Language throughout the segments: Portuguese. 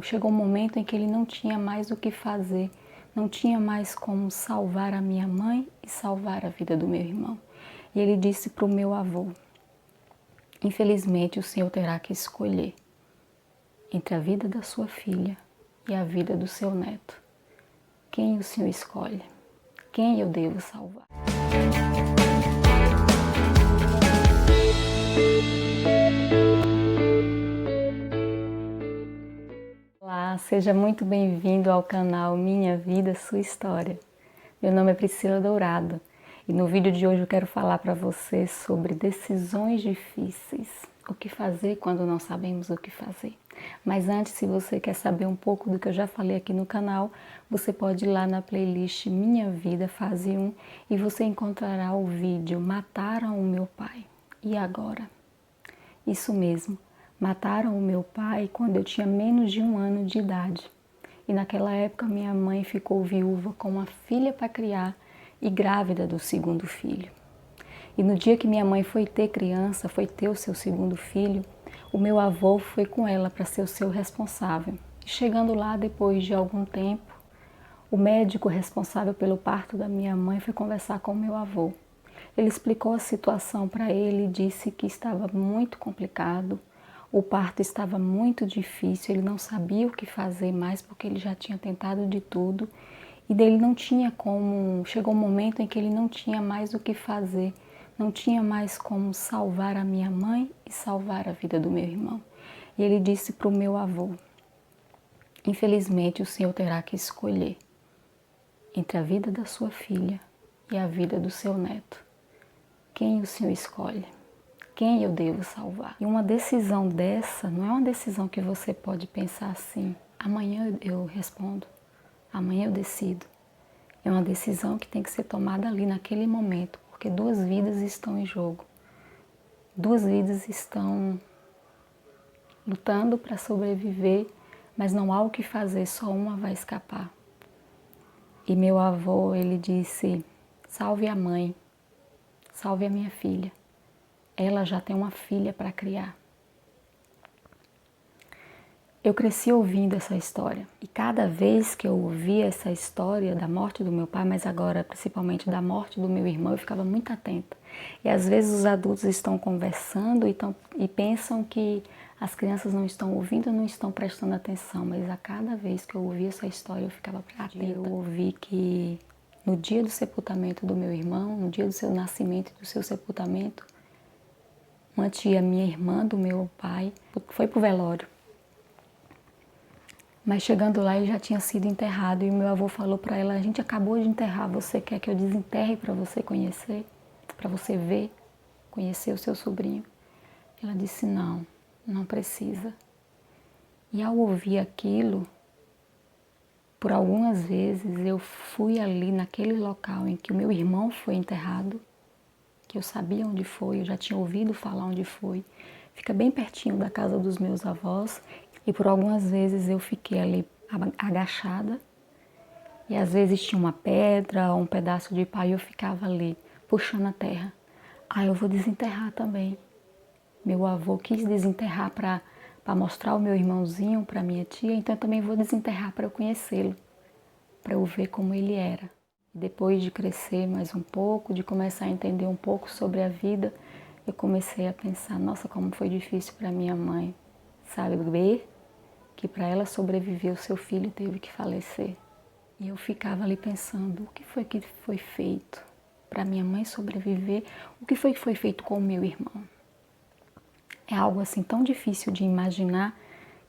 Chegou um momento em que ele não tinha mais o que fazer, não tinha mais como salvar a minha mãe e salvar a vida do meu irmão. E ele disse para o meu avô: infelizmente o senhor terá que escolher entre a vida da sua filha e a vida do seu neto. Quem o senhor escolhe? Quem eu devo salvar? Olá, seja muito bem-vindo ao canal Minha Vida, Sua História. Meu nome é Priscila Dourado e no vídeo de hoje eu quero falar para você sobre decisões difíceis. O que fazer quando não sabemos o que fazer. Mas antes, se você quer saber um pouco do que eu já falei aqui no canal, você pode ir lá na playlist Minha Vida, fase 1, e você encontrará o vídeo Mataram o Meu Pai. E agora? Isso mesmo, mataram o meu pai quando eu tinha menos de 1 ano de idade. E naquela época minha mãe ficou viúva com uma filha para criar e grávida do segundo filho. E no dia que minha mãe foi ter criança, foi ter o seu segundo filho, o meu avô foi com ela para ser o seu responsável. E chegando lá, depois de algum tempo, o médico responsável pelo parto da minha mãe foi conversar com o meu avô. Ele explicou a situação para ele e disse que estava muito complicado, o parto estava muito difícil, ele não sabia o que fazer mais porque ele já tinha tentado de tudo e dele não tinha como, chegou um momento em que ele não tinha mais o que fazer, não tinha mais como salvar a minha mãe e salvar a vida do meu irmão. E ele disse para o meu avô: infelizmente o senhor terá que escolher entre a vida da sua filha e a vida do seu neto. Quem o senhor escolhe? Quem eu devo salvar? E uma decisão dessa não é uma decisão que você pode pensar assim: amanhã eu respondo, amanhã eu decido. É uma decisão que tem que ser tomada ali naquele momento, porque 2 vidas estão em jogo. 2 vidas estão lutando para sobreviver, mas não há o que fazer, só uma vai escapar. E meu avô, ele disse: salve a mãe, salve a minha filha. Ela já tem uma filha para criar. Eu cresci ouvindo essa história e cada vez que eu ouvia essa história da morte do meu pai, mas agora principalmente da morte do meu irmão, eu ficava muito atenta. E às vezes os adultos estão conversando e pensam que as crianças não estão ouvindo, não estão prestando atenção, mas a cada vez que eu ouvia essa história eu ficava atenta. Eu ouvi que no dia do sepultamento do meu irmão, no dia do seu nascimento e do seu sepultamento, uma tia, minha irmã do meu pai, foi pro velório. Mas chegando lá ele já tinha sido enterrado e o meu avô falou para ela: a gente acabou de enterrar, você quer que eu desenterre para você conhecer, para você ver, conhecer o seu sobrinho? Ela disse: não, não precisa. E ao ouvir aquilo, por algumas vezes eu fui ali naquele local em que o meu irmão foi enterrado, que eu sabia onde foi, eu já tinha ouvido falar onde foi. Fica bem pertinho da casa dos meus avós e por algumas vezes eu fiquei ali agachada e às vezes tinha uma pedra ou um pedaço de pau e eu ficava ali puxando a terra. Eu vou desenterrar também. Meu avô quis desenterrar para mostrar o meu irmãozinho para minha tia, então eu também vou desenterrar para eu conhecê-lo, para eu ver como ele era. Depois de crescer mais um pouco, de começar a entender um pouco sobre a vida, eu comecei a pensar: nossa, como foi difícil para minha mãe saber que para ela sobreviver o seu filho teve que falecer. E eu ficava ali pensando: o que foi feito para minha mãe sobreviver? O que foi feito com o meu irmão? É algo assim tão difícil de imaginar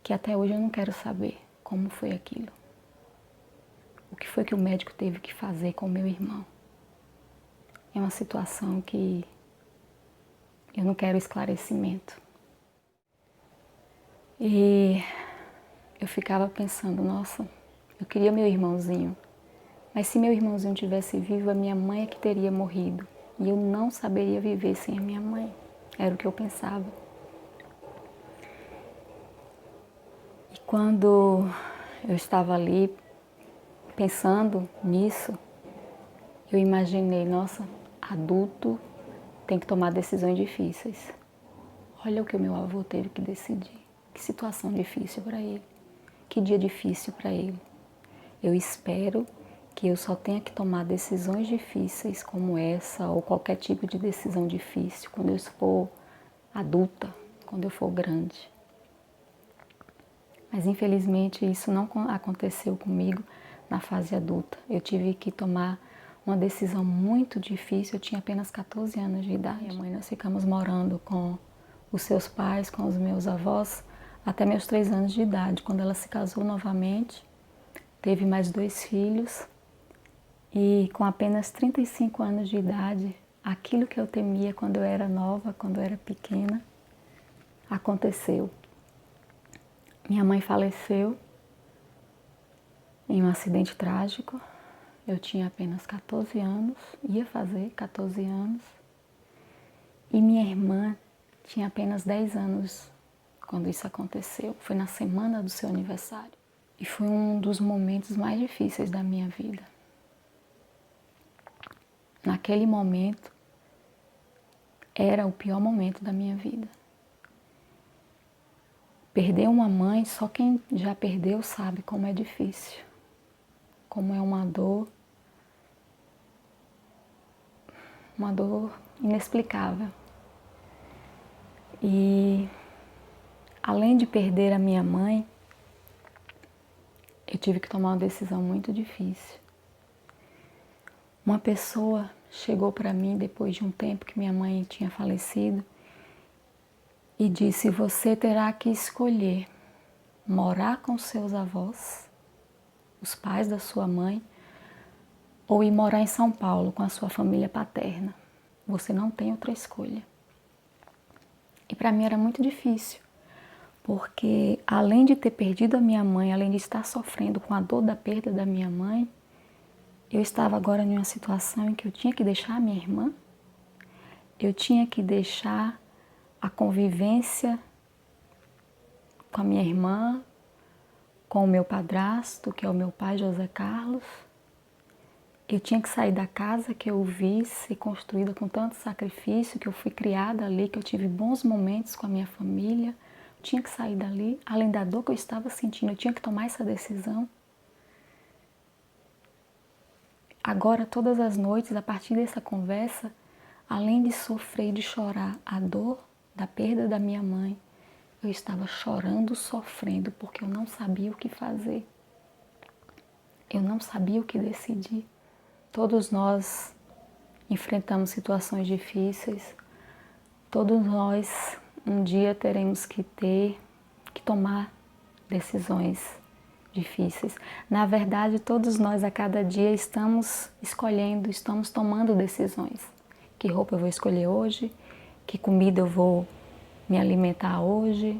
que até hoje eu não quero saber como foi aquilo. O que foi que o médico teve que fazer com o meu irmão? É uma situação que eu não quero esclarecimento. E eu ficava pensando: nossa, eu queria meu irmãozinho. Mas se meu irmãozinho tivesse vivo, a minha mãe é que teria morrido. E eu não saberia viver sem a minha mãe. Era o que eu pensava. E quando eu estava ali pensando nisso, eu imaginei: nossa, adulto tem que tomar decisões difíceis. Olha o que o meu avô teve que decidir. Que situação difícil para ele. que dia difícil para ele. Eu espero que eu só tenha que tomar decisões difíceis como essa ou qualquer tipo de decisão difícil quando eu for adulta, quando eu for grande. Mas infelizmente isso não aconteceu comigo na fase adulta. Eu tive que tomar uma decisão muito difícil, eu tinha apenas 14 anos de idade. Minha mãe, nós ficamos morando com os seus pais, com os meus avós, até meus 3 anos de idade. Quando ela se casou novamente, teve mais 2 filhos e com apenas 35 anos de idade, aquilo que eu temia quando eu era nova, quando eu era pequena, aconteceu. Minha mãe faleceu em um acidente trágico. Eu tinha apenas 14 anos, ia fazer 14 anos. E minha irmã tinha apenas 10 anos quando isso aconteceu. Foi na semana do seu aniversário. E foi um dos momentos mais difíceis da minha vida. Naquele momento, era o pior momento da minha vida. Perder uma mãe, só quem já perdeu sabe como é difícil. Como é uma dor inexplicável. E além de perder a minha mãe, eu tive que tomar uma decisão muito difícil. Uma pessoa chegou para mim depois de um tempo que minha mãe tinha falecido e disse: você terá que escolher morar com seus avós, os pais da sua mãe, ou ir morar em São Paulo com a sua família paterna. Você não tem outra escolha. E para mim era muito difícil, porque além de ter perdido a minha mãe, além de estar sofrendo com a dor da perda da minha mãe, eu estava agora em uma situação em que eu tinha que deixar a minha irmã, eu tinha que deixar a convivência com a minha irmã, com o meu padrasto, que é o meu pai, José Carlos. Eu tinha que sair da casa que eu vi ser construída com tanto sacrifício, que eu fui criada ali, que eu tive bons momentos com a minha família. Eu tinha que sair dali, além da dor que eu estava sentindo, eu tinha que tomar essa decisão. Agora, todas as noites, a partir dessa conversa, além de sofrer e de chorar a dor da perda da minha mãe, eu estava chorando, sofrendo, porque eu não sabia o que fazer. Eu não sabia o que decidir. Todos nós enfrentamos situações difíceis. Todos nós um dia teremos que tomar decisões difíceis. Na verdade, todos nós a cada dia estamos escolhendo, estamos tomando decisões. Que roupa eu vou escolher hoje? Que comida eu vou me alimentar hoje?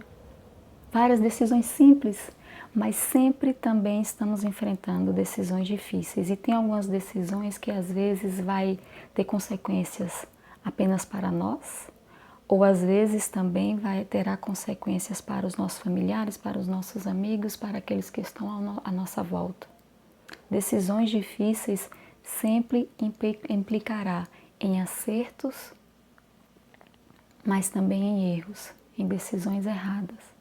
Várias decisões simples, mas sempre também estamos enfrentando decisões difíceis. E tem algumas decisões que às vezes vai ter consequências apenas para nós, ou às vezes também terá consequências para os nossos familiares, para os nossos amigos, para aqueles que estão à nossa volta. Decisões difíceis sempre implicará em acertos, mas também em erros, em decisões erradas.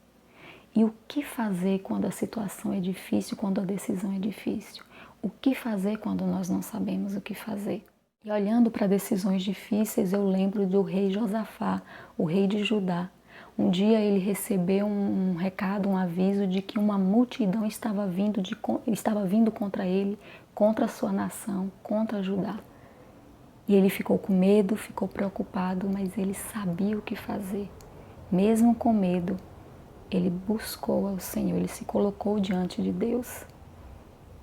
E o que fazer quando a situação é difícil, quando a decisão é difícil? O que fazer quando nós não sabemos o que fazer? E olhando para decisões difíceis, eu lembro do rei Josafá, o rei de Judá. Um dia ele recebeu um recado, um aviso de que uma multidão estava vindo contra ele, contra a sua nação, contra Judá. E ele ficou com medo, ficou preocupado, mas ele sabia o que fazer. Mesmo com medo, ele buscou ao Senhor, ele se colocou diante de Deus.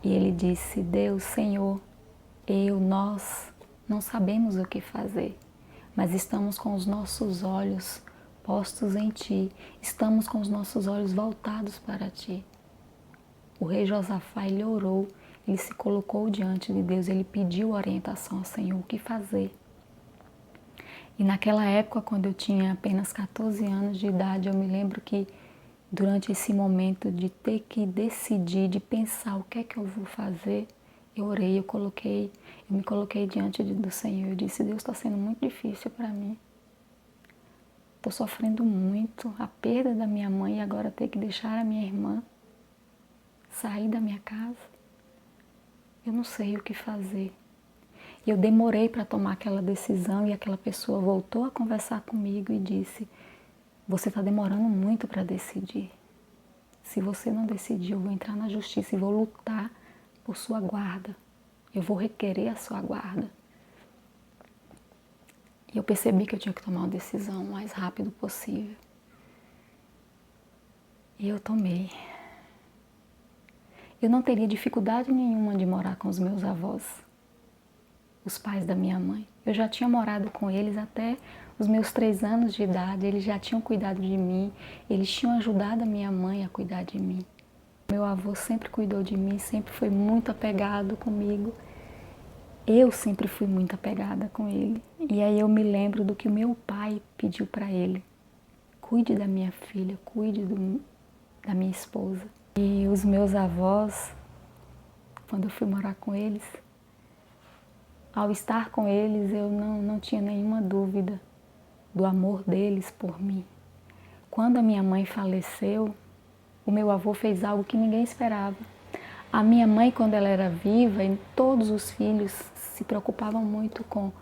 E ele disse: Deus, Senhor, nós não sabemos o que fazer, mas estamos com os nossos olhos postos em Ti, estamos com os nossos olhos voltados para Ti. O rei Josafá, ele orou, ele se colocou diante de Deus, ele pediu orientação ao Senhor, o que fazer. E naquela época, quando eu tinha apenas 14 anos de idade, eu me lembro que durante esse momento de ter que decidir, de pensar o que é que eu vou fazer, eu orei, eu me coloquei diante do Senhor. Eu disse: Deus, está sendo muito difícil para mim. Estou sofrendo muito, a perda da minha mãe e agora ter que deixar a minha irmã. sair da minha casa. Eu não sei o que fazer. E eu demorei para tomar aquela decisão e aquela pessoa voltou a conversar comigo e disse: você está demorando muito para decidir. Se você não decidir, eu vou entrar na justiça e vou lutar por sua guarda. Eu vou requerer a sua guarda. E eu percebi que eu tinha que tomar uma decisão o mais rápido possível. E eu tomei. Eu não teria dificuldade nenhuma de morar com os meus avós, os pais da minha mãe. Eu já tinha morado com eles até os meus 3 anos de idade, eles já tinham cuidado de mim, eles tinham ajudado a minha mãe a cuidar de mim. Meu avô sempre cuidou de mim, sempre foi muito apegado comigo. Eu sempre fui muito apegada com ele. E aí eu me lembro do que o meu pai pediu para ele: cuide da minha filha, cuide da minha esposa. E os meus avós, quando eu fui morar com eles, ao estar com eles, eu não tinha nenhuma dúvida do amor deles por mim. Quando a minha mãe faleceu, o meu avô fez algo que ninguém esperava. A minha mãe, quando ela era viva, e todos os filhos se preocupavam muito com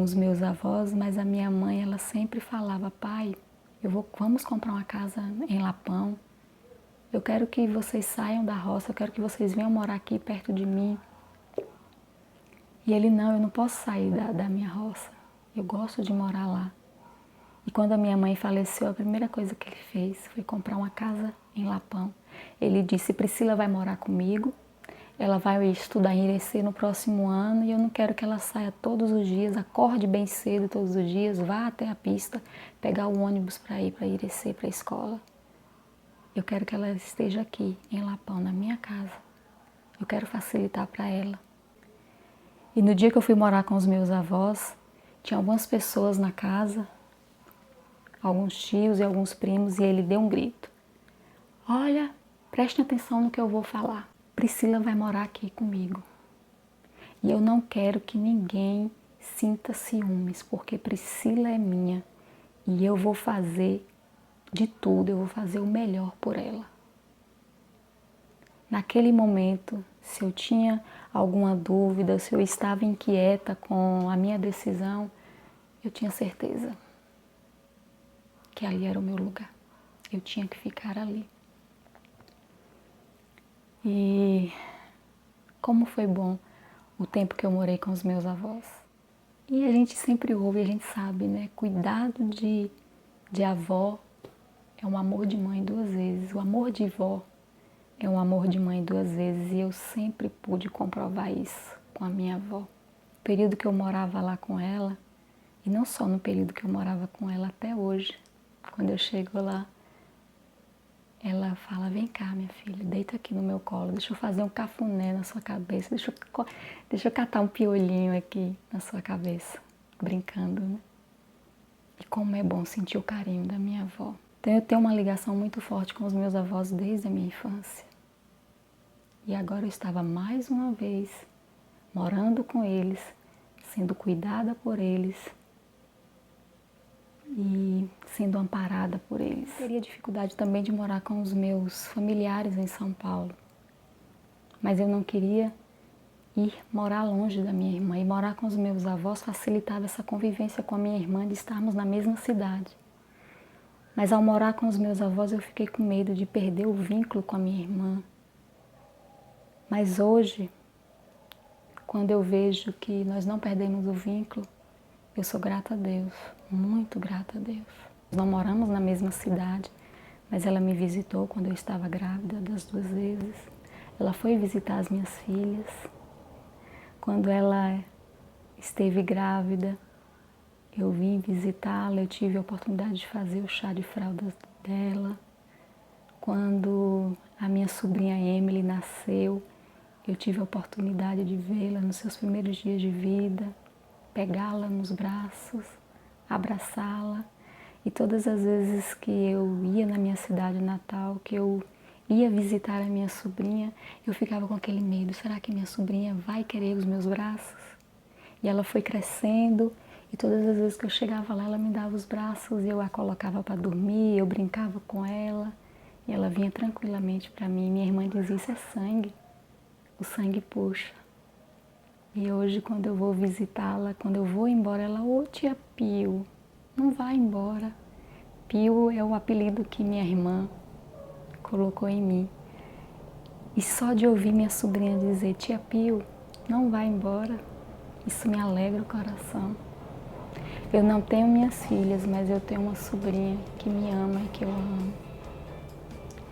os meus avós, mas a minha mãe, ela sempre falava: pai, vamos comprar uma casa em Lapão. Eu quero que vocês saiam da roça, eu quero que vocês venham morar aqui perto de mim. E ele: não, eu não posso sair da minha roça, eu gosto de morar lá. E quando a minha mãe faleceu, a primeira coisa que ele fez foi comprar uma casa em Lapão. Ele disse: Priscila vai morar comigo, ela vai estudar em Irecê no próximo ano e eu não quero que ela saia todos os dias, acorde bem cedo todos os dias, vá até a pista, pegar o ônibus para ir para Irecê, para a escola. Eu quero que ela esteja aqui em Lapão, na minha casa. Eu quero facilitar para ela. E no dia que eu fui morar com os meus avós, tinha algumas pessoas na casa, alguns tios e alguns primos, e ele deu um grito: olha, preste atenção no que eu vou falar. Priscila vai morar aqui comigo. E eu não quero que ninguém sinta ciúmes, porque Priscila é minha. E eu vou fazer de tudo, eu vou fazer o melhor por ela. Naquele momento, se eu tinha alguma dúvida, se eu estava inquieta com a minha decisão, eu tinha certeza que ali era o meu lugar. Eu tinha que ficar ali. E como foi bom o tempo que eu morei com os meus avós. E a gente sempre ouve, a gente sabe, né? Cuidado de avó é um amor de mãe 2 vezes. O amor de vó é um amor de mãe 2 vezes. E eu sempre pude comprovar isso com a minha avó. O período que eu morava lá com ela, e não só no período que eu morava com ela, até hoje, quando eu chego lá, ela fala: vem cá, minha filha, deita aqui no meu colo, deixa eu fazer um cafuné na sua cabeça, deixa eu catar um piolinho aqui na sua cabeça, brincando, né? E como é bom sentir o carinho da minha avó. Então eu tenho uma ligação muito forte com os meus avós desde a minha infância. E agora eu estava mais uma vez morando com eles, sendo cuidada por eles e sendo amparada por eles. Eu teria dificuldade também de morar com os meus familiares em São Paulo, mas eu não queria ir morar longe da minha irmã. E morar com os meus avós facilitava essa convivência com a minha irmã, de estarmos na mesma cidade. Mas ao morar com os meus avós eu fiquei com medo de perder o vínculo com a minha irmã. Mas hoje, quando eu vejo que nós não perdemos o vínculo, eu sou grata a Deus, muito grata a Deus. Não moramos na mesma cidade, mas ela me visitou quando eu estava grávida das 2 vezes. Ela foi visitar as minhas filhas. Quando ela esteve grávida, eu vim visitá-la, eu tive a oportunidade de fazer o chá de fralda dela. Quando a minha sobrinha Emily nasceu, eu tive a oportunidade de vê-la nos seus primeiros dias de vida, pegá-la nos braços, abraçá-la. E todas as vezes que eu ia na minha cidade natal, que eu ia visitar a minha sobrinha, eu ficava com aquele medo: será que minha sobrinha vai querer os meus braços? E ela foi crescendo, e todas as vezes que eu chegava lá, ela me dava os braços e eu a colocava para dormir, eu brincava com ela. E ela vinha tranquilamente para mim. Minha irmã dizia, isso é sangue. O sangue puxa. E hoje, quando eu vou visitá-la, quando eu vou embora, ela, ô tia Pio, não vai embora. Pio é o apelido que minha irmã colocou em mim. E só de ouvir minha sobrinha dizer, tia Pio, não vai embora, isso me alegra o coração. Eu não tenho minhas filhas, mas eu tenho uma sobrinha que me ama e que eu amo.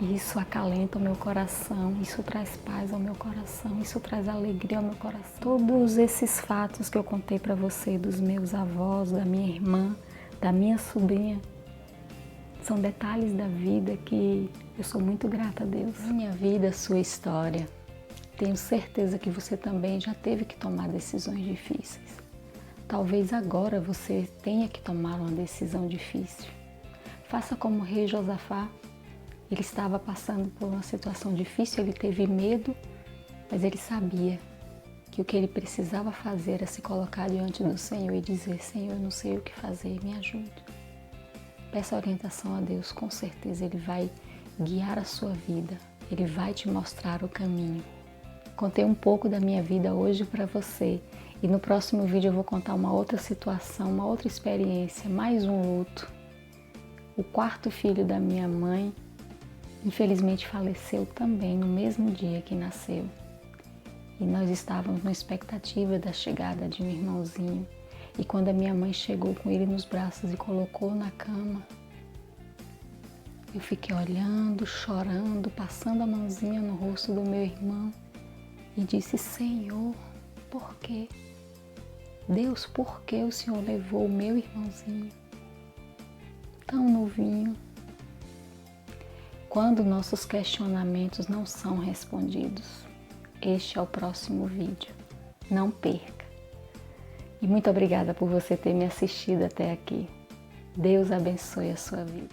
E isso acalenta o meu coração, isso traz paz ao meu coração, isso traz alegria ao meu coração. Todos esses fatos que eu contei para você, dos meus avós, da minha irmã, da minha sobrinha, são detalhes da vida que eu sou muito grata a Deus. Minha vida, sua história. Tenho certeza que você também já teve que tomar decisões difíceis. Talvez agora você tenha que tomar uma decisão difícil. Faça como o rei Josafá. Ele estava passando por uma situação difícil, ele teve medo, mas ele sabia que o que ele precisava fazer era se colocar diante do Senhor e dizer, Senhor, eu não sei o que fazer, me ajude. Peça orientação a Deus, com certeza Ele vai guiar a sua vida, Ele vai te mostrar o caminho. Contei um pouco da minha vida hoje para você e no próximo vídeo eu vou contar uma outra situação, uma outra experiência, mais um luto. O quarto filho da minha mãe, infelizmente faleceu também no mesmo dia que nasceu. E nós estávamos na expectativa da chegada de um irmãozinho. E quando a minha mãe chegou com ele nos braços e colocou na cama, eu fiquei olhando, chorando, passando a mãozinha no rosto do meu irmão e disse, Senhor, por quê? Deus, por que o Senhor levou o meu irmãozinho tão novinho? Quando nossos questionamentos não são respondidos, este é o próximo vídeo. Não perca! E muito obrigada por você ter me assistido até aqui. Deus abençoe a sua vida.